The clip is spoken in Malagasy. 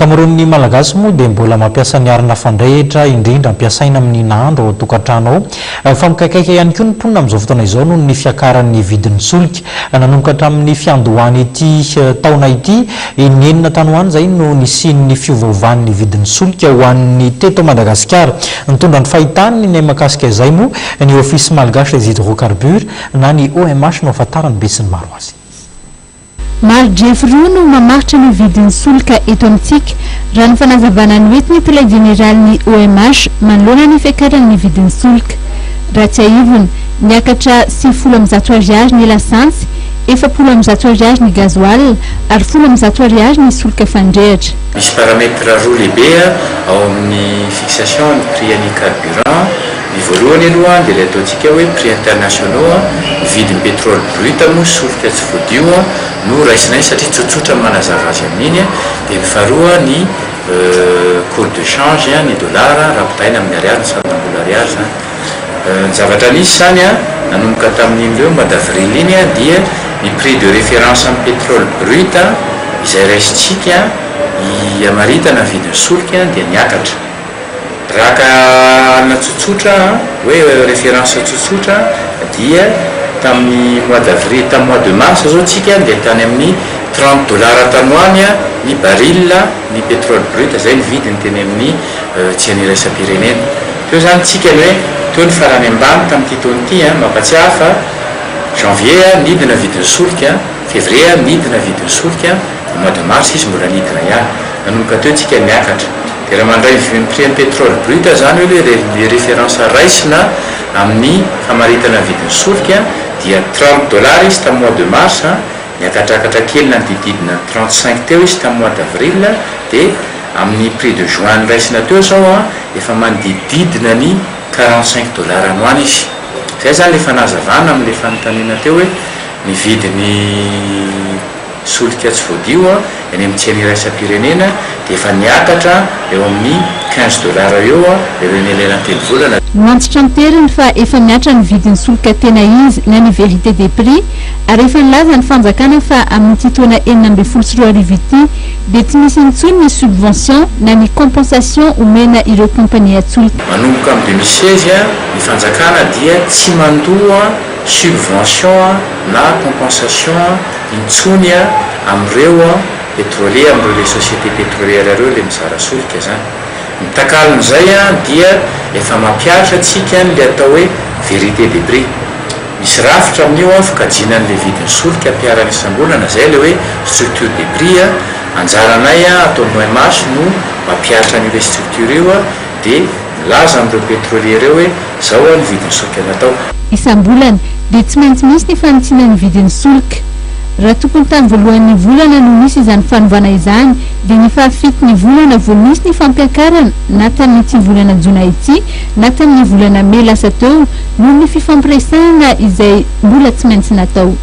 Kamaron'ny malagasy moa dia mbola mampiasa ny arina fandrehitra indrindra ampiasaina amin'ny nahandro ao tokantrano ao fa mikaikaika ihany koa ny mponina amin'izao fotoana izao noho ny fiakaran'ny vidin'ny solika nanomboka hatramin'ny fiandohany ity taona ity ny enina tanoany izay no nisian'ny fiovaovan'ny vidin'ny solika ho an'ny teto Madagasikara nitondra ny fahitany ny mahakasika izay moa ny ofisy malgache des hydrocarbures na ny OMH no ahafantarany be sy ny maro azy. Maro Jeffrey no mamaritra ny vidin'ny solika eto amintsika raha ny fanazavana ny oetiny mpiray general'ny OMH manoloana ny fiakaran'ny vidin'ny solika. Raha tsy aivony niakatra 700 ariary ny lasansy, 700 ariary ny gasoil ary 700 ariary ny solika fandrehatra. Misy paramètre roa lehibe ao amin'ny fixation ny prix ny carburant. Ny voalohany aloha dia ilay ataontsika hoe prix internationaux ny vidin'ny pétrole brut moa solika tsy voadio no raisinay satria tsotsotra manazava azy amin'iny. Dia ny faharoa ny cours de change ny dollar rapitaina amin'ny ariary ny sandambola ariary zany. Ny zavatra nisy zany nanomboka tamin'iny mois d'avril iny dia ny prix de référence amin'ny pétrole brut izay raisitsika amaritana vidin'ny solika dia niakatra. Raha ka tsotsotra hoe référence tsotsotra dia tamin'ny mois d'avril tamin'ny mois de mars zao tsika dia tany amin'ny $30 tanoany ny baril ny pétrole brut zay ny vidiny teny amin'ny tsy an'iraisam-pirenena. Teo zany tsika hoe teo ny farany ambany tamin'ity taona ity mampatsiahy fa janvier nidina vidin'ny solika, février nidina vidin'ny solika, mois de mars izy mbola nidina ihany. Nanomboka teo tsika niakatra. Et le mandat du prix en pétrole brut, les références à raisina amin'ny famaritana vidin'ny solika dia $30 izy tamin'ny mois de mars, niakatrakatra kely nanodididina 35 teo izy tamin'ny mois d'avril, dia amin'ny prix de juin raisina teo zao efa manodididina ny $45 anoany izy. Zay zany le fanazavana amin'le fanontaniana teo hoe ny vidin'ny solika tsy voadio eny amin'ny tsena iraisam-pirenena dia efa niakatra eo amin'ny $15 eo eo ny lelan'ny telo volana. Mantsitra miteriny fa efa miatra ny vidin'ny solika tena izy na ny vérité des prix ary efa nilaza ny fanjakana fa amin'ity taona 2024 ity dia tsy misy intsony ny subvention na ny compensation omena ireo kompania solika. Manomboka amin'ny 2016 ny fanjakana dia tsy mandoa subvention na compensation intsony amin'ireo pétrolier amin'ireo les sociétés pétrolières ireo le mizara solika zany. Nitakalin'izay dia efa mampiatra tsika le atao hoe vérité des prix. Misy rafitra amin'io fikajianan'le vidin'ny solika ampiarana isam-bolana zay le hoe structure des prix. Anjaranay ataon'ny OMH no mampiatra an'ilay structure io dia laza amin'ireo pétrolier ireo hoe zao ny vidin'ny solika natao. Isam-bolana dia tsy maintsy misy ny fanitsiana ny vidin'ny solika. Raha tokony tamin'ny voalohan'ny volana no misy izany fanovana izany dia ny fahafitony volana vao misy ny fampiakarana na tamin'ity volana jona ity na tamin'ny volana may lasa teo noho ny fifampiresahana izay mbola tsy maintsy natao.